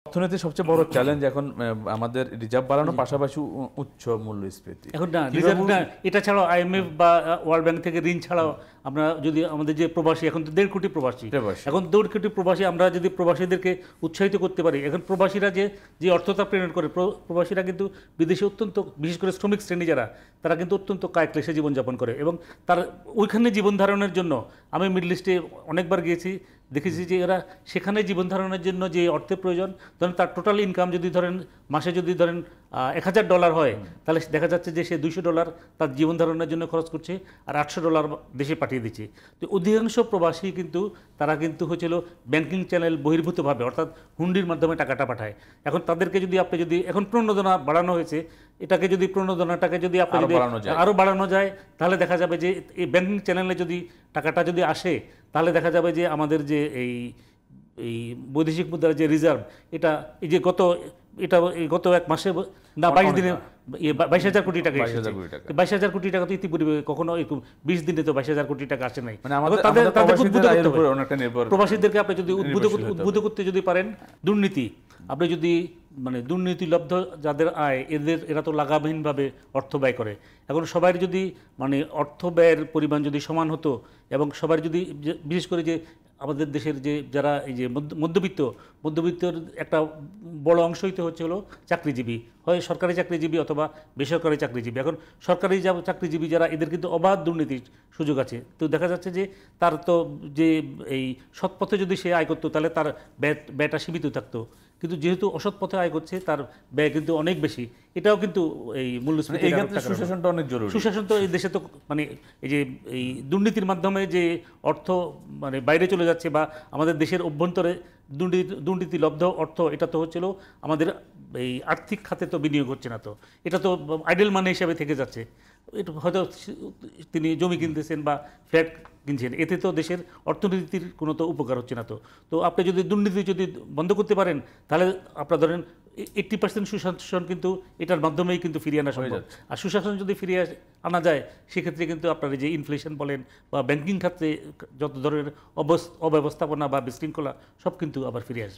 অর্থনীতির সবচেয়ে বড় চ্যালেঞ্জ এখন আমাদের রিজার্ভ বাড়ানোর পাশাপাশি উচ্চ মূল্যস্ফীতি। এখন না রিজার্ভ না, এটা ছাড়াও আইএমএফ বা ওয়ার্ল্ড ব্যাংক থেকে ঋণ ছাড়াও আমরা যদি আমাদের যে প্রবাসী, এখন তো 1.5 কোটি প্রবাসী, এখন 1.5 কোটি প্রবাসী, আমরা যদি প্রবাসীদেরকে উৎসাহিত করতে পারি। এখন প্রবাসীরা যে অর্থতা প্রেরণ করে, প্রবাসীরা কিন্তু বিদেশে অত্যন্ত, বিশেষ করে শ্রমিক শ্রেণী যারা, তারা কিন্তু অত্যন্ত কায়ক্লেশে জীবনযাপন করে এবং তার ওইখানে জীবন ধারণের জন্য, আমি মিডল ইস্টে অনেকবার গিয়েছি, দেখেছি যে এরা সেখানে জীবন ধারণের জন্য যে অর্থের প্রয়োজন, ধরেন তার টোটাল ইনকাম যদি ধরেন মাসে যদি ধরেন $1000 হয়, তাহলে দেখা যাচ্ছে যে সে $200 তার জীবন ধারণের জন্য খরচ করছে আর $800 দেশে পাঠিয়ে দিচ্ছে। তো অধিকাংশ প্রবাসী কিন্তু তারা কিন্তু হচ্ছিল ব্যাংকিং চ্যানেল বহির্ভূতভাবে, অর্থাৎ হুন্ডির মাধ্যমে টাকাটা পাঠায়। এখন তাদেরকে যদি আপনি যদি এখন প্রণোদনা বাড়ানো হয়েছে, এটাকে যদি প্রণোদনাটাকে যদি আপনি যদি আরও বাড়ানো যায়, তাহলে দেখা যাবে যে এই ব্যাংকিং চ্যানেলে যদি টাকাটা যদি আসে, তাহলে দেখা যাবে যে আমাদের যে এই বৈদেশিক মুদ্রার যে রিজার্ভ, এটা এই যে গত এক মাসে না 22 দিনে 22,000 কোটি টাকা এসেছে। 22,000 কোটি টাকা তো ইতিপূর্বে কখনো 20 দিনে তো 22,000 কোটি টাকা আসে নাই। প্রবাসীদেরকে আপনি যদি উদ্বুদ্ধ করতে যদি পারেন, দুর্নীতি, আপনি যদি মানে দুর্নীতিলব্ধ যাদের আয়, এরা তো লাগামহীনভাবে অর্থ ব্যয় করে। এখন সবার যদি মানে অর্থ ব্যয়ের পরিমাণ যদি সমান হতো এবং সবার যদি, বিশেষ করে যে আমাদের দেশের যে যারা এই যে মধ্যবিত্তর একটা বড় অংশ হইতে হচ্ছে হলো চাকরিজীবী, হয় সরকারি চাকরিজীবী অথবা বেসরকারি চাকরিজীবী। এখন সরকারি চাকরিজীবী যারা, এদের কিন্তু অবাধ দুর্নীতির সুযোগ আছে। তো দেখা যাচ্ছে যে তার তো যে এই সৎ পথে যদি সে আয় করতো, তাহলে তার ব্যয়টা সীমিত থাকতো, কিন্তু যেহেতু অসৎ পথে আয় করছে, তার ব্যয় কিন্তু অনেক বেশি। এটাও কিন্তু এই মূল্যস্ফীতি, সুশাসনটা অনেক জরুরি। সুশাসন তো এই দেশে তো মানে এই যে এই দুর্নীতির মাধ্যমে যে অর্থ মানে বাইরে চলে যাচ্ছে, বা আমাদের দেশের অভ্যন্তরে দুর্নীতিলব্ধ অর্থ, এটা তো হচ্ছিল আমাদের এই আর্থিক খাতে তো বিনিয়োগ হচ্ছে না, তো এটা তো আইডেল মানি হিসাবে থেকে যাচ্ছে। এটা হয়তো তিনি জমি কিনতেছেন বা ফ্ল্যাট কিনছেন, এতে তো দেশের অর্থনীতির কোনো তো উপকার হচ্ছে না। তো আপনি যদি দুর্নীতি যদি বন্ধ করতে পারেন, তাহলে আপনার ধরেন 80% সুশাসন কিন্তু এটার মাধ্যমেই কিন্তু ফিরিয়ে আনা সম্ভব। আর সুশাসন যদি ফিরিয়ে আনা যায়, সেক্ষেত্রে কিন্তু আপনার যে ইনফ্লেশন বলেন বা ব্যাংকিং খাতে যত ধরনের অব্যবস্থাপনা বা বিশৃঙ্খলা, সব কিন্তু আবার ফিরে আসবে।